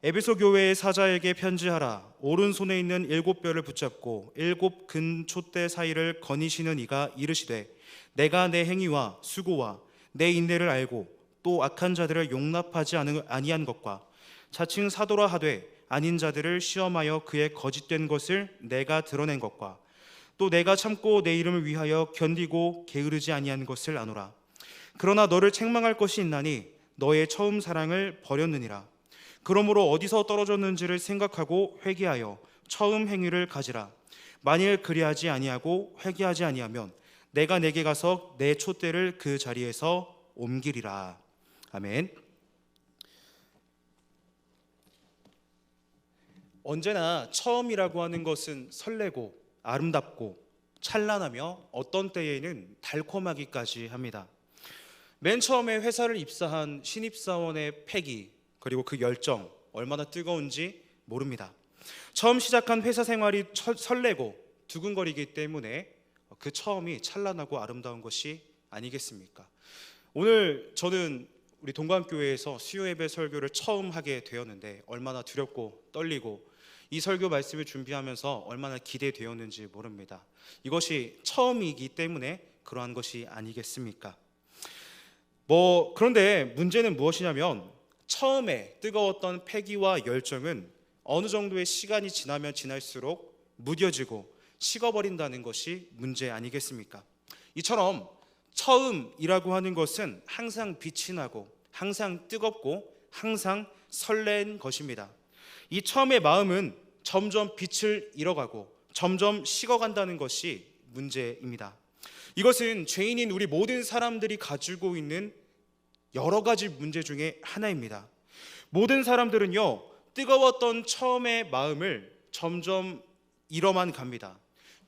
에베소 교회의 사자에게 편지하라. 오른손에 있는 7뼈를 붙잡고 7 근촛대 사이를 거니시는 이가 이르시되 내가 내 행위와 수고와 내 인내를 알고 또 악한 자들을 용납하지 아니한 것과 자칭 사도라 하되 아닌 자들을 시험하여 그의 거짓된 것을 내가 드러낸 것과 또 내가 참고 내 이름을 위하여 견디고 게으르지 아니한 것을 아노라. 그러나 너를 책망할 것이 있나니 너의 처음 사랑을 버렸느니라. 그러므로 어디서 떨어졌는지를 생각하고 회개하여 처음 행위를 가지라. 만일 그리하지 아니하고 회개하지 아니하면 내가 내게 가서 내 촛대를 그 자리에서 옮기리라. 아멘. 언제나 처음이라고 하는 것은 설레고 아름답고 찬란하며 어떤 때에는 달콤하기까지 합니다. 맨 처음에 회사를 입사한 신입사원의 패기 그리고 그 열정 얼마나 뜨거운지 모릅니다. 처음 시작한 회사 생활이 설레고 두근거리기 때문에 그 처음이 찬란하고 아름다운 것이 아니겠습니까? 오늘 저는 우리 동감교회에서 수요예배 설교를 처음 하게 되었는데 얼마나 두렵고 떨리고 이 설교 말씀을 준비하면서 얼마나 기대되었는지 모릅니다. 이것이 처음이기 때문에 그러한 것이 아니겠습니까? 그런데 문제는 무엇이냐면 처음에 뜨거웠던 패기와 열정은 어느 정도의 시간이 지나면 지날수록 무뎌지고 식어버린다는 것이 문제 아니겠습니까? 이처럼 처음이라고 하는 것은 항상 빛이 나고 항상 뜨겁고 항상 설렌 것입니다. 이 처음의 마음은 점점 빛을 잃어가고 점점 식어간다는 것이 문제입니다. 이것은 죄인인 우리 모든 사람들이 가지고 있는 여러 가지 문제 중에 하나입니다. 모든 사람들은요, 뜨거웠던 처음의 마음을 점점 잃어만 갑니다.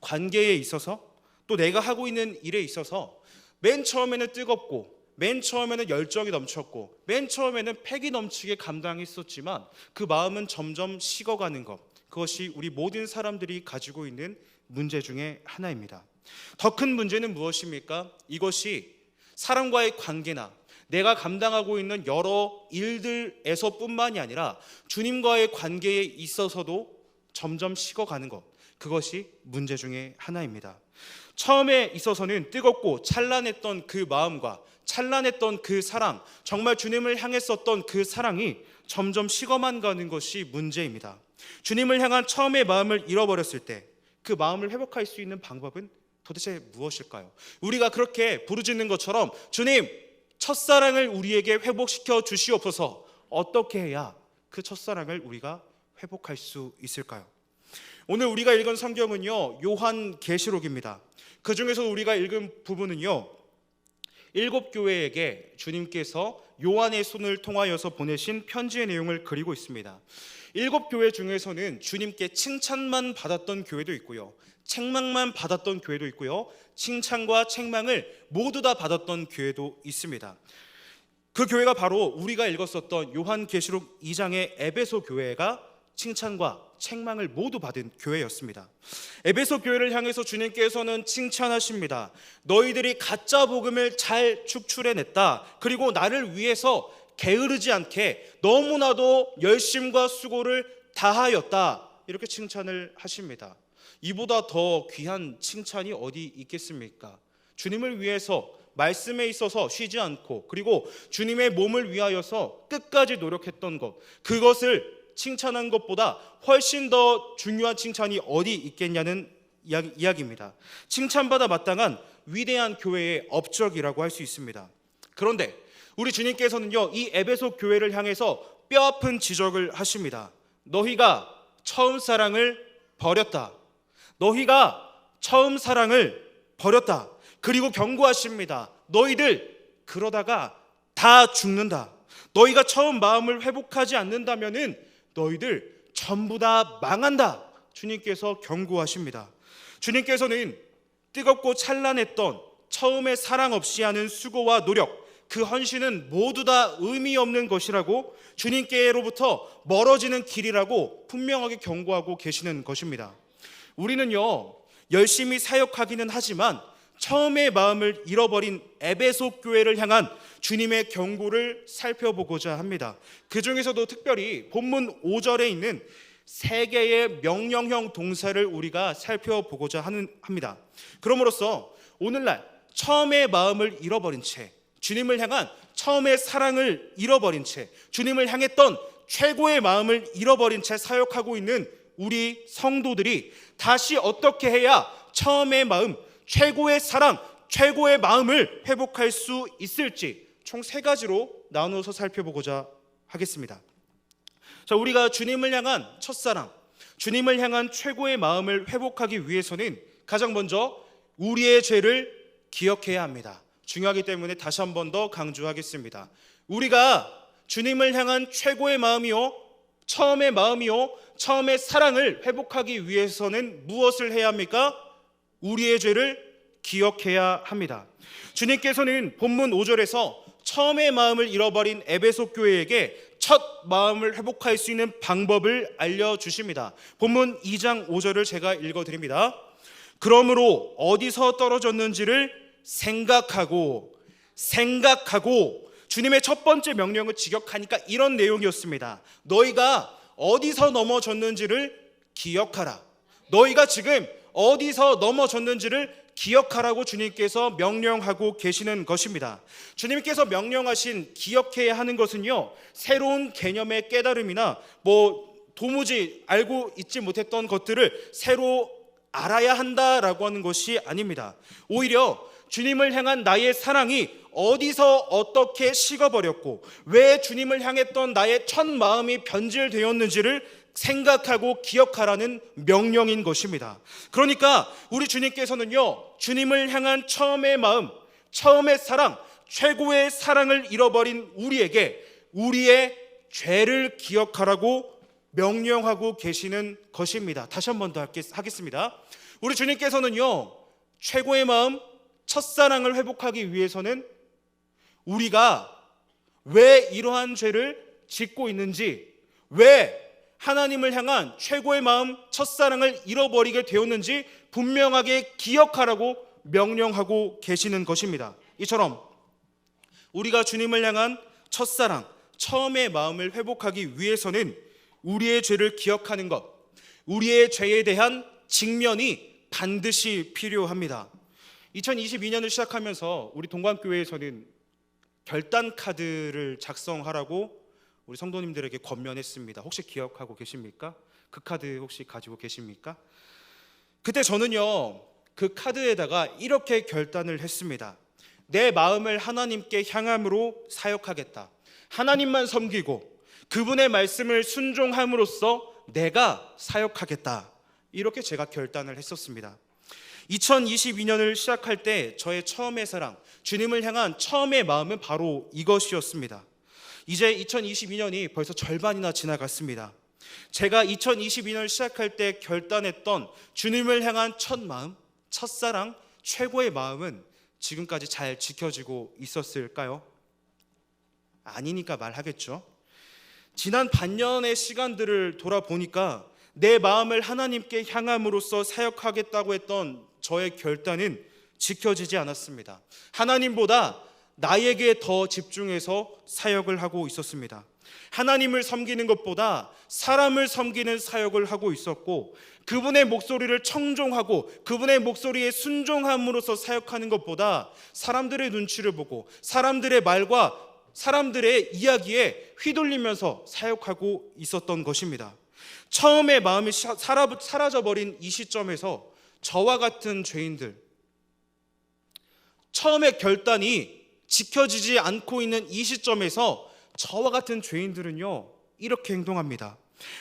관계에 있어서 또 내가 하고 있는 일에 있어서 맨 처음에는 뜨겁고 맨 처음에는 열정이 넘쳤고 맨 처음에는 패기 넘치게 감당했었지만 그 마음은 점점 식어가는 것, 그것이 우리 모든 사람들이 가지고 있는 문제 중에 하나입니다. 더 큰 문제는 무엇입니까? 이것이 사람과의 관계나 내가 감당하고 있는 여러 일들에서 뿐만이 아니라 주님과의 관계에 있어서도 점점 식어가는 것, 그것이 문제 중에 하나입니다. 처음에 있어서는 뜨겁고 찬란했던 그 마음과 찬란했던 그 사랑, 정말 주님을 향했었던 그 사랑이 점점 식어만 가는 것이 문제입니다. 주님을 향한 처음의 마음을 잃어버렸을 때 그 마음을 회복할 수 있는 방법은 도대체 무엇일까요? 우리가 그렇게 부르짖는 것처럼 주님, 첫사랑을 우리에게 회복시켜 주시옵소서. 어떻게 해야 그 첫사랑을 우리가 회복할 수 있을까요? 오늘 우리가 읽은 성경은요, 요한계시록입니다. 그 중에서 우리가 읽은 부분은요, 7교회에게 주님께서 요한의 손을 통하여서 보내신 편지의 내용을 그리고 있습니다. 7교회 중에서는 주님께 칭찬만 받았던 교회도 있고요, 책망만 받았던 교회도 있고요, 칭찬과 책망을 모두 다 받았던 교회도 있습니다. 그 교회가 바로 우리가 읽었었던 요한계시록 2장의 에베소 교회가 칭찬과 책망을 모두 받은 교회였습니다. 에베소 교회를 향해서 주님께서는 칭찬하십니다. 너희들이 가짜 복음을 잘 축출해냈다. 그리고 나를 위해서 게으르지 않게 너무나도 열심과 수고를 다하였다. 이렇게 칭찬을 하십니다. 이보다 더 귀한 칭찬이 어디 있겠습니까? 주님을 위해서 말씀에 있어서 쉬지 않고 그리고 주님의 몸을 위하여서 끝까지 노력했던 것, 그것을 칭찬한 것보다 훨씬 더 중요한 칭찬이 어디 있겠냐는 이야기입니다. 칭찬받아 마땅한 위대한 교회의 업적이라고 할 수 있습니다. 그런데 우리 주님께서는요, 이 에베소 교회를 향해서 뼈아픈 지적을 하십니다. 너희가 처음 사랑을 버렸다. 너희가 처음 사랑을 버렸다. 그리고 경고하십니다. 너희들 그러다가 다 죽는다. 너희가 처음 마음을 회복하지 않는다면은 너희들 전부 다 망한다. 주님께서 경고하십니다. 주님께서는 뜨겁고 찬란했던 처음에 사랑 없이 하는 수고와 노력, 그 헌신은 모두 다 의미 없는 것이라고, 주님께로부터 멀어지는 길이라고 분명하게 경고하고 계시는 것입니다. 우리는요, 열심히 사역하기는 하지만 처음의 마음을 잃어버린 에베소 교회를 향한 주님의 경고를 살펴보고자 합니다. 그 중에서도 특별히 본문 5절에 있는 세 개의 명령형 동사를 우리가 살펴보고자 합니다. 그럼으로써 오늘날 처음의 마음을 잃어버린 채, 주님을 향한 처음의 사랑을 잃어버린 채, 주님을 향했던 최고의 마음을 잃어버린 채 사역하고 있는 우리 성도들이 다시 어떻게 해야 처음의 마음, 최고의 사랑, 최고의 마음을 회복할 수 있을지 총 세 가지로 나누어서 살펴보고자 하겠습니다. 자, 우리가 주님을 향한 첫사랑, 주님을 향한 최고의 마음을 회복하기 위해서는 가장 먼저 우리의 죄를 기억해야 합니다. 중요하기 때문에 다시 한 번 더 강조하겠습니다. 우리가 주님을 향한 최고의 마음이요, 처음의 마음이요, 처음의 사랑을 회복하기 위해서는 무엇을 해야 합니까? 우리의 죄를 기억해야 합니다. 주님께서는 본문 5절에서 처음의 마음을 잃어버린 에베소 교회에게 첫 마음을 회복할 수 있는 방법을 알려주십니다. 본문 2장 5절을 제가 읽어드립니다. 그러므로 어디서 떨어졌는지를 생각하고 주님의 첫 번째 명령을 직역하니까 이런 내용이었습니다. 너희가 어디서 넘어졌는지를 기억하라. 너희가 지금 어디서 넘어졌는지를 기억하라고 주님께서 명령하고 계시는 것입니다. 주님께서 명령하신 기억해야 하는 것은요, 새로운 개념의 깨달음이나 도무지 알고 있지 못했던 것들을 새로 알아야 한다라고 하는 것이 아닙니다. 오히려 주님을 향한 나의 사랑이 어디서 어떻게 식어버렸고 왜 주님을 향했던 나의 첫 마음이 변질되었는지를 생각하고 기억하라는 명령인 것입니다. 그러니까 우리 주님께서는요, 주님을 향한 처음의 마음, 처음의 사랑, 최고의 사랑을 잃어버린 우리에게 우리의 죄를 기억하라고 명령하고 계시는 것입니다. 다시 한 번 더 하겠습니다. 우리 주님께서는요, 최고의 마음, 첫사랑을 회복하기 위해서는 우리가 왜 이러한 죄를 짓고 있는지, 왜 하나님을 향한 최고의 마음, 첫사랑을 잃어버리게 되었는지 분명하게 기억하라고 명령하고 계시는 것입니다. 이처럼 우리가 주님을 향한 첫사랑, 처음의 마음을 회복하기 위해서는 우리의 죄를 기억하는 것, 우리의 죄에 대한 직면이 반드시 필요합니다. 2022년을 시작하면서 우리 동관교회에서는 결단 카드를 작성하라고 우리 성도님들에게 권면했습니다. 혹시 기억하고 계십니까? 그 카드 혹시 가지고 계십니까? 그때 저는요, 그 카드에다가 이렇게 결단을 했습니다. 내 마음을 하나님께 향함으로 사역하겠다. 하나님만 섬기고 그분의 말씀을 순종함으로써 내가 사역하겠다. 이렇게 제가 결단을 했었습니다. 2022년을 시작할 때 저의 처음의 사랑, 주님을 향한 처음의 마음은 바로 이것이었습니다. 이제 2022년이 벌써 절반이나 지나갔습니다. 제가 2022년을 시작할 때 결단했던 주님을 향한 첫 마음, 첫사랑, 최고의 마음은 지금까지 잘 지켜지고 있었을까요? 아니니까 말하겠죠. 지난 반년의 시간들을 돌아보니까 내 마음을 하나님께 향함으로써 사역하겠다고 했던 저의 결단은 지켜지지 않았습니다. 하나님보다 나에게 더 집중해서 사역을 하고 있었습니다. 하나님을 섬기는 것보다 사람을 섬기는 사역을 하고 있었고, 그분의 목소리를 청종하고 그분의 목소리에 순종함으로써 사역하는 것보다 사람들의 눈치를 보고 사람들의 말과 사람들의 이야기에 휘둘리면서 사역하고 있었던 것입니다. 처음에 마음이 사라져버린 이 시점에서 저와 같은 죄인들, 처음에 결단이 지켜지지 않고 있는 이 시점에서 저와 같은 죄인들은요, 이렇게 행동합니다.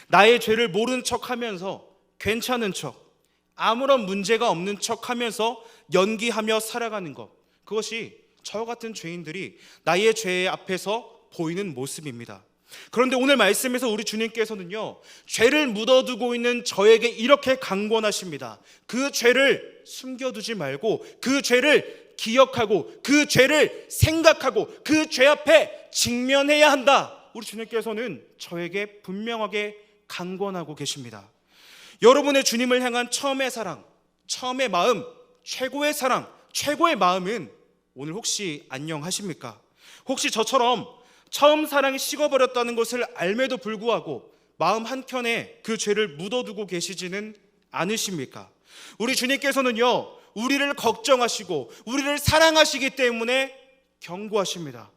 나의 죄를 모르는 척하면서 괜찮은 척, 아무런 문제가 없는 척하면서 연기하며 살아가는 것, 그것이 저와 같은 죄인들이 나의 죄 앞에서 보이는 모습입니다. 그런데 오늘 말씀에서 우리 주님께서는요, 죄를 묻어두고 있는 저에게 이렇게 강권하십니다. 그 죄를 숨겨두지 말고 그 죄를 기억하고 그 죄를 생각하고 그 죄 앞에 직면해야 한다. 우리 주님께서는 저에게 분명하게 강권하고 계십니다. 여러분의 주님을 향한 처음의 사랑, 처음의 마음, 최고의 사랑, 최고의 마음은 오늘 혹시 안녕하십니까? 혹시 저처럼 처음 사랑이 식어버렸다는 것을 알매도 불구하고 마음 한켠에 그 죄를 묻어두고 계시지는 않으십니까? 우리 주님께서는요, 우리를 걱정하시고 우리를 사랑하시기 때문에 경고하십니다.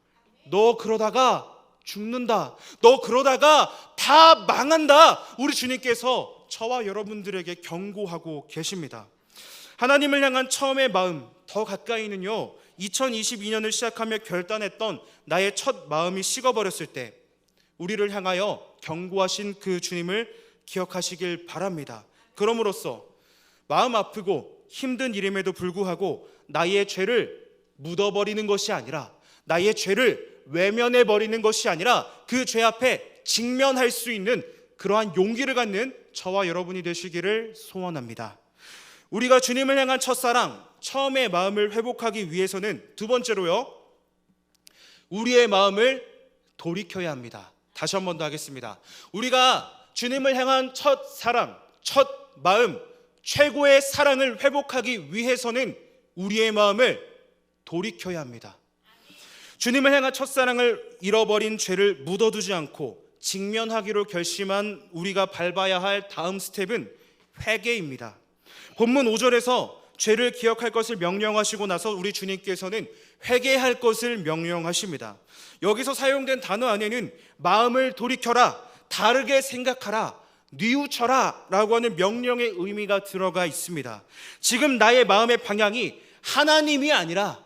너 그러다가 죽는다. 너 그러다가 다 망한다. 우리 주님께서 저와 여러분들에게 경고하고 계십니다. 하나님을 향한 처음의 마음, 더 가까이는요, 2022년을 시작하며 결단했던 나의 첫 마음이 식어버렸을 때 우리를 향하여 경고하신 그 주님을 기억하시길 바랍니다. 그럼으로써 마음 아프고 힘든 일임에도 불구하고 나의 죄를 묻어버리는 것이 아니라, 나의 죄를 외면해버리는 것이 아니라 그 죄 앞에 직면할 수 있는 그러한 용기를 갖는 저와 여러분이 되시기를 소원합니다. 우리가 주님을 향한 첫사랑, 처음의 마음을 회복하기 위해서는 두 번째로요, 우리의 마음을 돌이켜야 합니다. 다시 한 번 더 하겠습니다. 우리가 주님을 향한 첫사랑, 첫 마음, 최고의 사랑을 회복하기 위해서는 우리의 마음을 돌이켜야 합니다. 주님을 향한 첫사랑을 잃어버린 죄를 묻어두지 않고 직면하기로 결심한 우리가 밟아야 할 다음 스텝은 회개입니다. 본문 5절에서 죄를 기억할 것을 명령하시고 나서 우리 주님께서는 회개할 것을 명령하십니다. 여기서 사용된 단어 안에는 마음을 돌이켜라, 다르게 생각하라, 뉘우쳐라 라고 하는 명령의 의미가 들어가 있습니다. 지금 나의 마음의 방향이 하나님이 아니라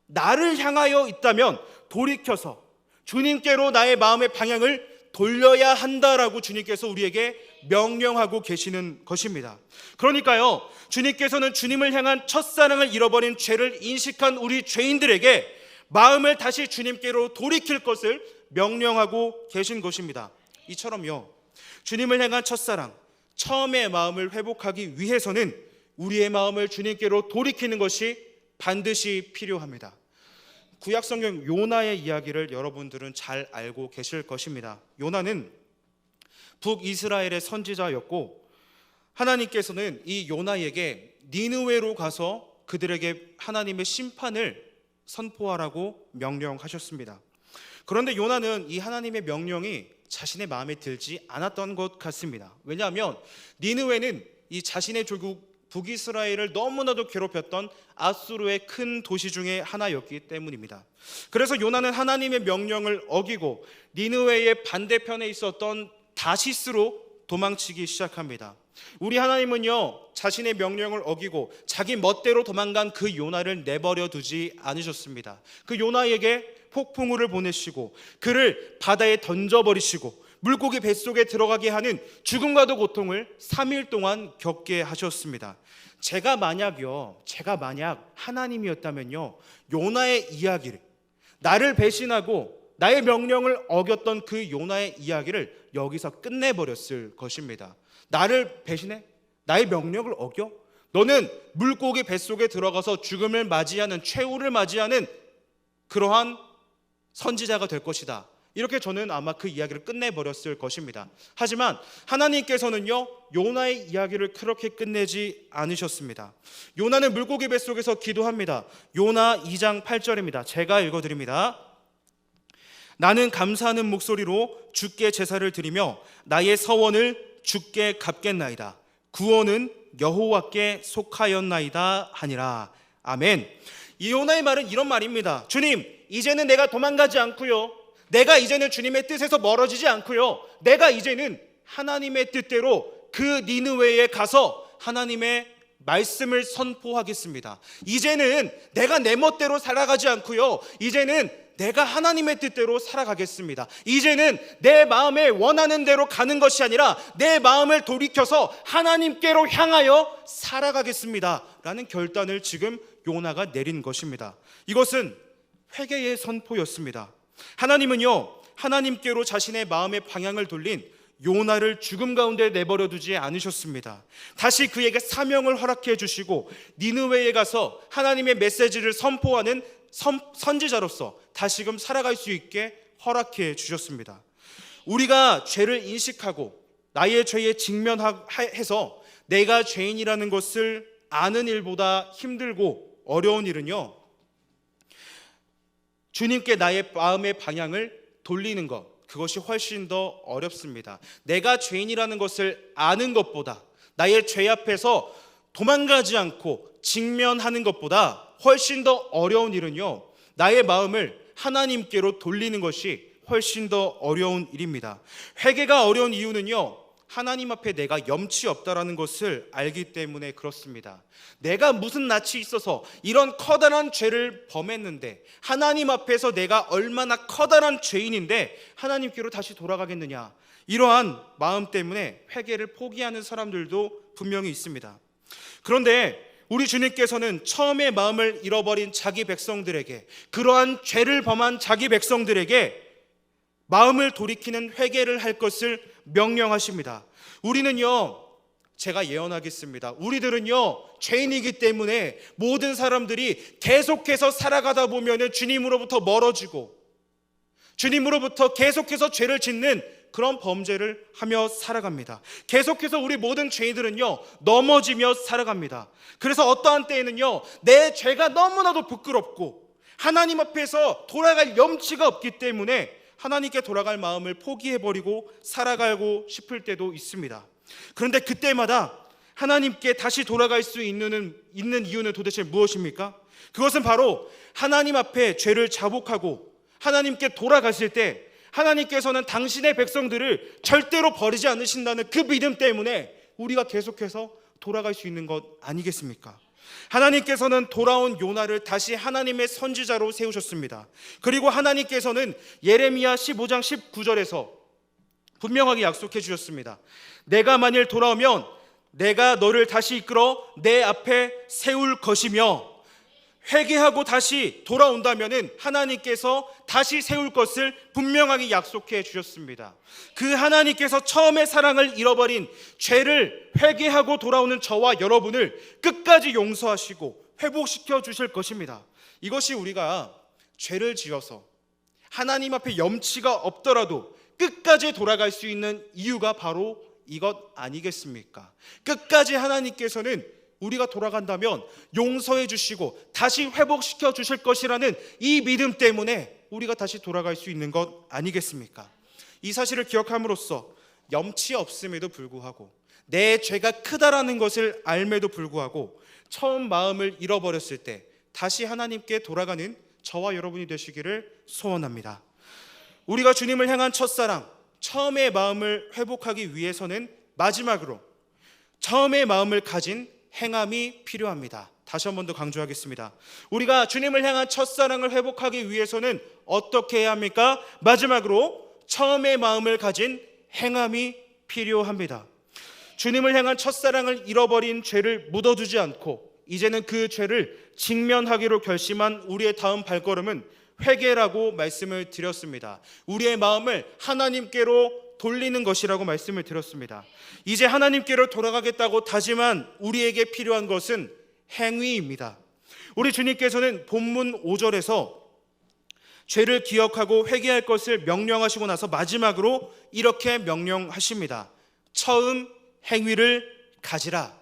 나를 향하여 있다면 돌이켜서 주님께로 나의 마음의 방향을 돌려야 한다라고 주님께서 우리에게 명령하고 계시는 것입니다. 그러니까요, 주님께서는 주님을 향한 첫사랑을 잃어버린 죄를 인식한 우리 죄인들에게 마음을 다시 주님께로 돌이킬 것을 명령하고 계신 것입니다. 이처럼요, 주님을 향한 첫사랑, 처음의 마음을 회복하기 위해서는 우리의 마음을 주님께로 돌이키는 것이 반드시 필요합니다. 구약성경 요나의 이야기를 여러분들은 잘 알고 계실 것입니다. 요나는 북이스라엘의 선지자였고 하나님께서는 이 요나에게 니느웨로 가서 그들에게 하나님의 심판을 선포하라고 명령하셨습니다. 그런데 요나는 이 하나님의 명령이 자신의 마음에 들지 않았던 것 같습니다. 왜냐하면 니느웨는 이 자신의 조국 북이스라엘을 너무나도 괴롭혔던 아수르의 큰 도시 중에 하나였기 때문입니다. 그래서 요나는 하나님의 명령을 어기고 니느웨의 반대편에 있었던 다시스로 도망치기 시작합니다. 우리 하나님은요, 자신의 명령을 어기고 자기 멋대로 도망간 그 요나를 내버려 두지 않으셨습니다. 그 요나에게 폭풍우를 보내시고 그를 바다에 던져버리시고 물고기 뱃속에 들어가게 하는 죽음과도 고통을 3일 동안 겪게 하셨습니다. 제가 만약 하나님이었다면요, 요나의 이야기를, 나를 배신하고 나의 명령을 어겼던 그 요나의 이야기를 여기서 끝내버렸을 것입니다. 나를 배신해? 나의 명령을 어겨? 너는 물고기 뱃속에 들어가서 죽음을 맞이하는, 최후를 맞이하는 그러한 선지자가 될 것이다. 이렇게 저는 아마 그 이야기를 끝내버렸을 것입니다. 하지만 하나님께서는요, 요나의 이야기를 그렇게 끝내지 않으셨습니다. 요나는 물고기 뱃속에서 기도합니다. 요나 2장 8절입니다. 제가 읽어드립니다. 나는 감사하는 목소리로 주께 제사를 드리며 나의 서원을 주께 갚겠나이다. 구원은 여호와께 속하였나이다 하니라. 아멘. 이 요나의 말은 이런 말입니다. 주님, 이제는 내가 도망가지 않고요, 내가 이제는 주님의 뜻에서 멀어지지 않고요, 내가 이제는 하나님의 뜻대로 그 니느웨에 가서 하나님의 말씀을 선포하겠습니다. 이제는 내가 내 멋대로 살아가지 않고요, 이제는 내가 하나님의 뜻대로 살아가겠습니다. 이제는 내 마음에 원하는 대로 가는 것이 아니라 내 마음을 돌이켜서 하나님께로 향하여 살아가겠습니다 라는 결단을 지금 요나가 내린 것입니다. 이것은 회개의 선포였습니다. 하나님은요, 하나님께로 자신의 마음의 방향을 돌린 요나를 죽음 가운데 내버려 두지 않으셨습니다. 다시 그에게 사명을 허락해 주시고 니느웨에 가서 하나님의 메시지를 선포하는 선지자로서 다시금 살아갈 수 있게 허락해 주셨습니다. 우리가 죄를 인식하고 나의 죄에 직면해서 내가 죄인이라는 것을 아는 일보다 힘들고 어려운 일은요, 주님께 나의 마음의 방향을 돌리는 것, 그것이 훨씬 더 어렵습니다. 내가 죄인이라는 것을 아는 것보다, 나의 죄 앞에서 도망가지 않고 직면하는 것보다 훨씬 더 어려운 일은요, 나의 마음을 하나님께로 돌리는 것이 훨씬 더 어려운 일입니다. 회개가 어려운 이유는요, 하나님 앞에 내가 염치 없다라는 것을 알기 때문에 그렇습니다. 내가 무슨 낯이 있어서 이런 커다란 죄를 범했는데, 하나님 앞에서 내가 얼마나 커다란 죄인인데 하나님께로 다시 돌아가겠느냐, 이러한 마음 때문에 회개를 포기하는 사람들도 분명히 있습니다. 그런데 우리 주님께서는 처음에 마음을 잃어버린 자기 백성들에게, 그러한 죄를 범한 자기 백성들에게 마음을 돌이키는 회개를 할 것을 명령하십니다. 우리는요, 제가 예언하겠습니다. 우리들은요, 죄인이기 때문에 모든 사람들이 계속해서 살아가다 보면 주님으로부터 멀어지고, 주님으로부터 계속해서 죄를 짓는 그런 범죄를 하며 살아갑니다. 계속해서 우리 모든 죄인들은요, 넘어지며 살아갑니다. 그래서 어떠한 때에는요, 내 죄가 너무나도 부끄럽고 하나님 앞에서 돌아갈 염치가 없기 때문에 하나님께 돌아갈 마음을 포기해버리고 살아가고 싶을 때도 있습니다. 그런데 그때마다 하나님께 다시 돌아갈 수 있는 이유는 도대체 무엇입니까? 그것은 바로 하나님 앞에 죄를 자복하고 하나님께 돌아갔을 때 하나님께서는 당신의 백성들을 절대로 버리지 않으신다는 그 믿음 때문에 우리가 계속해서 돌아갈 수 있는 것 아니겠습니까? 하나님께서는 돌아온 요나를 다시 하나님의 선지자로 세우셨습니다. 그리고 하나님께서는 예레미야 15장 19절에서 분명하게 약속해 주셨습니다. 내가 만일 돌아오면 내가 너를 다시 이끌어 내 앞에 세울 것이며, 회개하고 다시 돌아온다면 하나님께서 다시 세울 것을 분명하게 약속해 주셨습니다. 그 하나님께서 처음에 사랑을 잃어버린 죄를 회개하고 돌아오는 저와 여러분을 끝까지 용서하시고 회복시켜 주실 것입니다. 이것이 우리가 죄를 지어서 하나님 앞에 염치가 없더라도 끝까지 돌아갈 수 있는 이유가 바로 이것 아니겠습니까? 끝까지 하나님께서는 우리가 돌아간다면 용서해 주시고 다시 회복시켜 주실 것이라는 이 믿음 때문에 우리가 다시 돌아갈 수 있는 것 아니겠습니까? 이 사실을 기억함으로써 염치 없음에도 불구하고, 내 죄가 크다라는 것을 알매도 불구하고 처음 마음을 잃어버렸을 때 다시 하나님께 돌아가는 저와 여러분이 되시기를 소원합니다. 우리가 주님을 향한 첫사랑, 처음의 마음을 회복하기 위해서는 마지막으로 처음의 마음을 가진 행함이 필요합니다. 다시 한 번 더 강조하겠습니다. 우리가 주님을 향한 첫사랑을 회복하기 위해서는 어떻게 해야 합니까? 마지막으로 처음의 마음을 가진 행함이 필요합니다. 주님을 향한 첫사랑을 잃어버린 죄를 묻어두지 않고 이제는 그 죄를 직면하기로 결심한 우리의 다음 발걸음은 회개라고 말씀을 드렸습니다. 우리의 마음을 하나님께로 돌리는 것이라고 말씀을 드렸습니다. 이제 하나님께로 돌아가겠다고 다짐한 우리에게 필요한 것은 행위입니다. 우리 주님께서는 본문 5절에서 죄를 기억하고 회개할 것을 명령하시고 나서 마지막으로 이렇게 명령하십니다. 처음 행위를 가지라.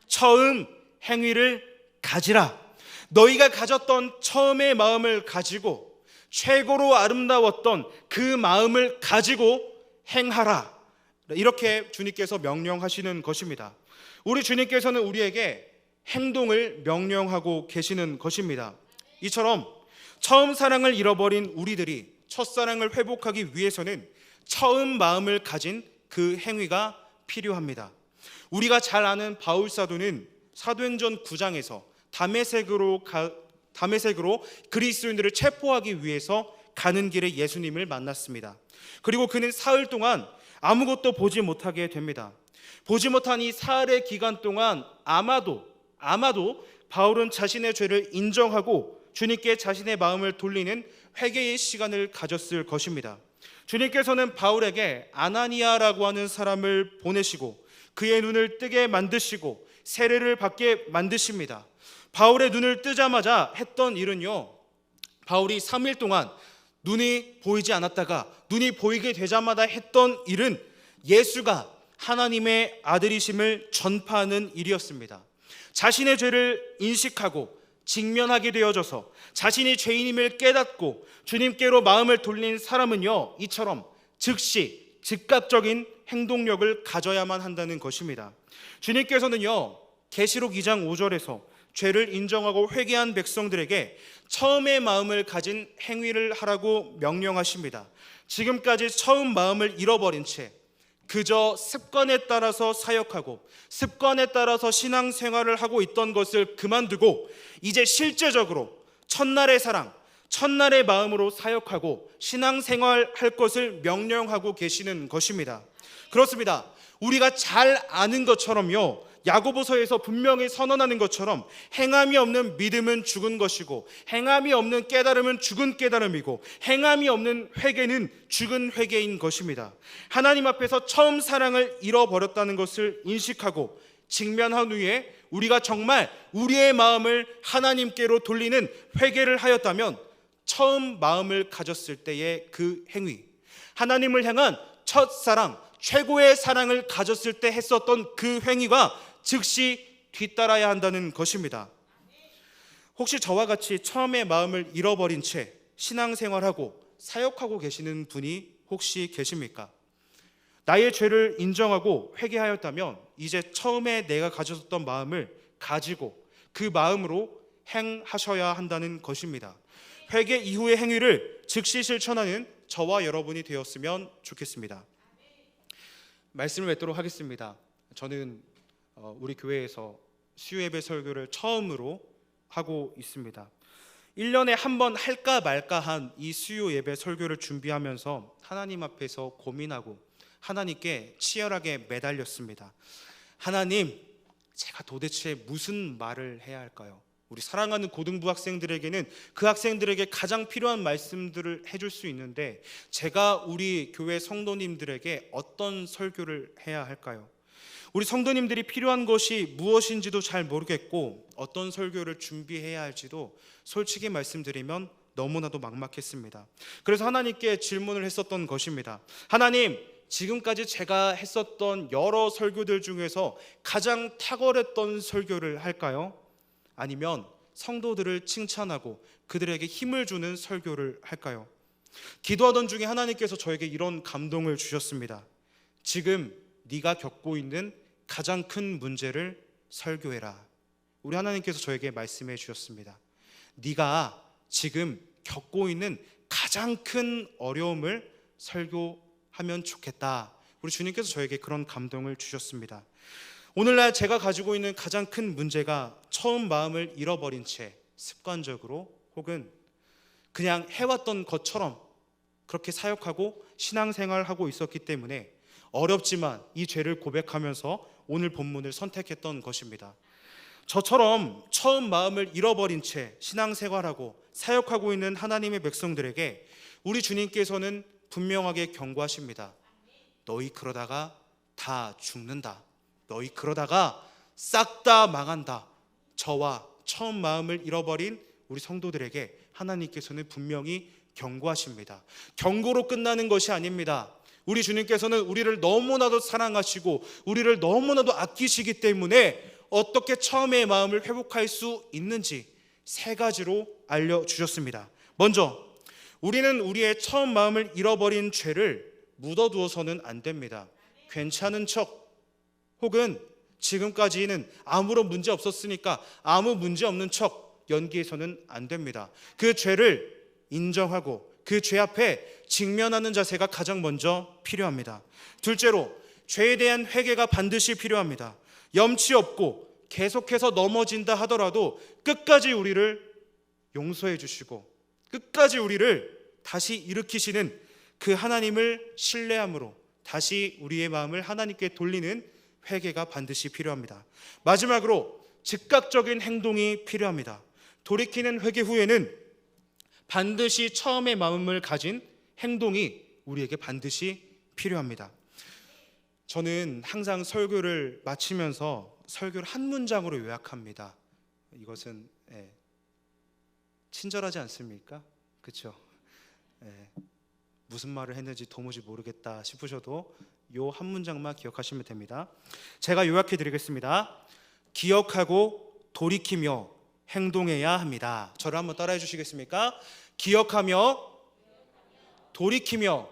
처음 행위를 가지라. 너희가 가졌던 처음의 마음을 가지고 최고로 아름다웠던 그 마음을 가지고 행하라. 이렇게 주님께서 명령하시는 것입니다. 우리 주님께서는 우리에게 행동을 명령하고 계시는 것입니다. 이처럼 처음 사랑을 잃어버린 우리들이 첫사랑을 회복하기 위해서는 처음 마음을 가진 그 행위가 필요합니다. 우리가 잘 아는 바울 사도는 사도행전 9장에서 다메섹으로 그리스도인들을 체포하기 위해서 가는 길에 예수님을 만났습니다. 그리고 그는 사흘 동안 아무것도 보지 못하게 됩니다. 보지 못한 이 사흘의 기간 동안 아마도 바울은 자신의 죄를 인정하고 주님께 자신의 마음을 돌리는 회개의 시간을 가졌을 것입니다. 주님께서는 바울에게 아나니아라고 하는 사람을 보내시고 그의 눈을 뜨게 만드시고 세례를 받게 만드십니다. 바울의 눈을 뜨자마자 했던 일은요, 바울이 3일 동안 눈이 보이지 않았다가 눈이 보이게 되자마자 했던 일은 예수가 하나님의 아들이심을 전파하는 일이었습니다. 자신의 죄를 인식하고 직면하게 되어져서 자신이 죄인임을 깨닫고 주님께로 마음을 돌린 사람은요, 이처럼 즉시 즉각적인 행동력을 가져야만 한다는 것입니다. 주님께서는요, 계시록 2장 5절에서 죄를 인정하고 회개한 백성들에게 처음의 마음을 가진 행위를 하라고 명령하십니다. 지금까지 처음 마음을 잃어버린 채 그저 습관에 따라서 사역하고 습관에 따라서 신앙생활을 하고 있던 것을 그만두고 이제 실제적으로 첫날의 사랑, 첫날의 마음으로 사역하고 신앙생활할 것을 명령하고 계시는 것입니다. 그렇습니다. 우리가 잘 아는 것처럼요, 야고보서에서 분명히 선언하는 것처럼 행함이 없는 믿음은 죽은 것이고 행함이 없는 깨달음은 죽은 깨달음이고 행함이 없는 회개는 죽은 회개인 것입니다. 하나님 앞에서 처음 사랑을 잃어버렸다는 것을 인식하고 직면한 후에 우리가 정말 우리의 마음을 하나님께로 돌리는 회개를 하였다면 처음 마음을 가졌을 때의 그 행위, 하나님을 향한 첫사랑, 최고의 사랑을 가졌을 때 했었던 그 행위가 즉시 뒤따라야 한다는 것입니다. 혹시 저와 같이 처음에 마음을 잃어버린 채 신앙생활하고 사역하고 계시는 분이 혹시 계십니까? 나의 죄를 인정하고 회개하였다면 이제 처음에 내가 가졌던 마음을 가지고 그 마음으로 행하셔야 한다는 것입니다. 회개 이후의 행위를 즉시 실천하는 저와 여러분이 되었으면 좋겠습니다. 말씀을 맺도록 하겠습니다. 저는 우리 교회에서 수요예배 설교를 처음으로 하고 있습니다. 1년에 한 번 할까 말까 한 이 수요예배 설교를 준비하면서 하나님 앞에서 고민하고 하나님께 치열하게 매달렸습니다. 하나님, 제가 도대체 무슨 말을 해야 할까요? 우리 사랑하는 고등부 학생들에게는 그 학생들에게 가장 필요한 말씀들을 해줄 수 있는데 제가 우리 교회 성도님들에게 어떤 설교를 해야 할까요? 우리 성도님들이 필요한 것이 무엇인지도 잘 모르겠고 어떤 설교를 준비해야 할지도 솔직히 말씀드리면 너무나도 막막했습니다. 그래서 하나님께 질문을 했었던 것입니다. 하나님, 지금까지 제가 했었던 여러 설교들 중에서 가장 탁월했던 설교를 할까요? 아니면 성도들을 칭찬하고 그들에게 힘을 주는 설교를 할까요? 기도하던 중에 하나님께서 저에게 이런 감동을 주셨습니다. 지금 네가 겪고 있는 가장 큰 문제를 설교해라. 우리 하나님께서 저에게 말씀해 주셨습니다. 네가 지금 겪고 있는 가장 큰 어려움을 설교하면 좋겠다. 우리 주님께서 저에게 그런 감동을 주셨습니다. 오늘날 제가 가지고 있는 가장 큰 문제가 처음 마음을 잃어버린 채 습관적으로 혹은 그냥 해왔던 것처럼 그렇게 사역하고 신앙생활하고 있었기 때문에 어렵지만 이 죄를 고백하면서 오늘 본문을 선택했던 것입니다. 저처럼 처음 마음을 잃어버린 채 신앙생활하고 사역하고 있는 하나님의 백성들에게 우리 주님께서는 분명하게 경고하십니다. 너희 그러다가 다 죽는다. 너희 그러다가 싹 다 망한다. 저와 처음 마음을 잃어버린 우리 성도들에게 하나님께서는 분명히 경고하십니다. 경고로 끝나는 것이 아닙니다. 우리 주님께서는 우리를 너무나도 사랑하시고 우리를 너무나도 아끼시기 때문에 어떻게 처음의 마음을 회복할 수 있는지 세 가지로 알려주셨습니다. 먼저, 우리는 우리의 처음 마음을 잃어버린 죄를 묻어두어서는 안 됩니다. 괜찮은 척 혹은 지금까지는 아무런 문제 없었으니까 아무 문제 없는 척 연기해서는 안 됩니다. 그 죄를 인정하고 그 죄 앞에 직면하는 자세가 가장 먼저 필요합니다. 둘째로, 죄에 대한 회개가 반드시 필요합니다. 염치 없고 계속해서 넘어진다 하더라도 끝까지 우리를 용서해 주시고 끝까지 우리를 다시 일으키시는 그 하나님을 신뢰함으로 다시 우리의 마음을 하나님께 돌리는 회개가 반드시 필요합니다. 마지막으로 즉각적인 행동이 필요합니다. 돌이키는 회개 후에는 반드시 처음의 마음을 가진 행동이 우리에게 반드시 필요합니다. 저는 항상 설교를 마치면서 설교를 한 문장으로 요약합니다. 이것은 친절하지 않습니까? 그렇죠? 무슨 말을 했는지 도무지 모르겠다 싶으셔도 요 한 문장만 기억하시면 됩니다. 제가 요약해 드리겠습니다. 기억하고 돌이키며 행동해야 합니다. 저를 한번 따라해 주시겠습니까? 기억하며 돌이키며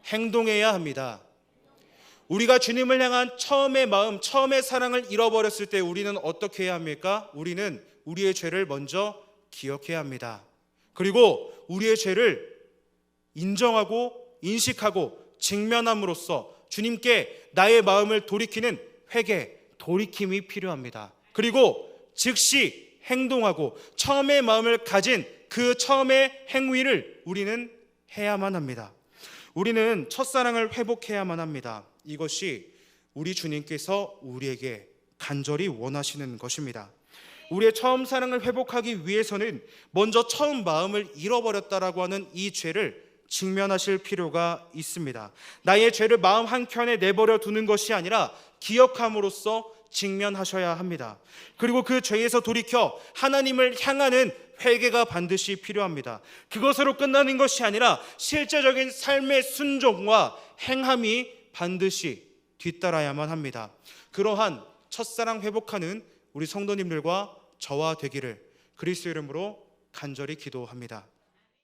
행동해야 합니다. 우리가 주님을 향한 처음의 마음, 처음의 사랑을 잃어버렸을 때 우리는 어떻게 해야 합니까? 우리는 우리의 죄를 먼저 기억해야 합니다. 그리고 우리의 죄를 인정하고 인식하고 직면함으로써 주님께 나의 마음을 돌이키는 회개, 돌이킴이 필요합니다. 그리고 즉시 행동하고 처음의 마음을 가진 그 처음의 행위를 우리는 해야만 합니다. 우리는 첫사랑을 회복해야만 합니다. 이것이 우리 주님께서 우리에게 간절히 원하시는 것입니다. 우리의 처음 사랑을 회복하기 위해서는 먼저 처음 마음을 잃어버렸다라고 하는 이 죄를 직면하실 필요가 있습니다. 나의 죄를 마음 한켠에 내버려 두는 것이 아니라 기억함으로써 직면하셔야 합니다. 그리고 그 죄에서 돌이켜 하나님을 향하는 회개가 반드시 필요합니다. 그것으로 끝나는 것이 아니라 실제적인 삶의 순종과 행함이 반드시 뒤따라야만 합니다. 그러한 첫사랑 회복하는 우리 성도님들과 저와 되기를 그리스도 이름으로 간절히 기도합니다.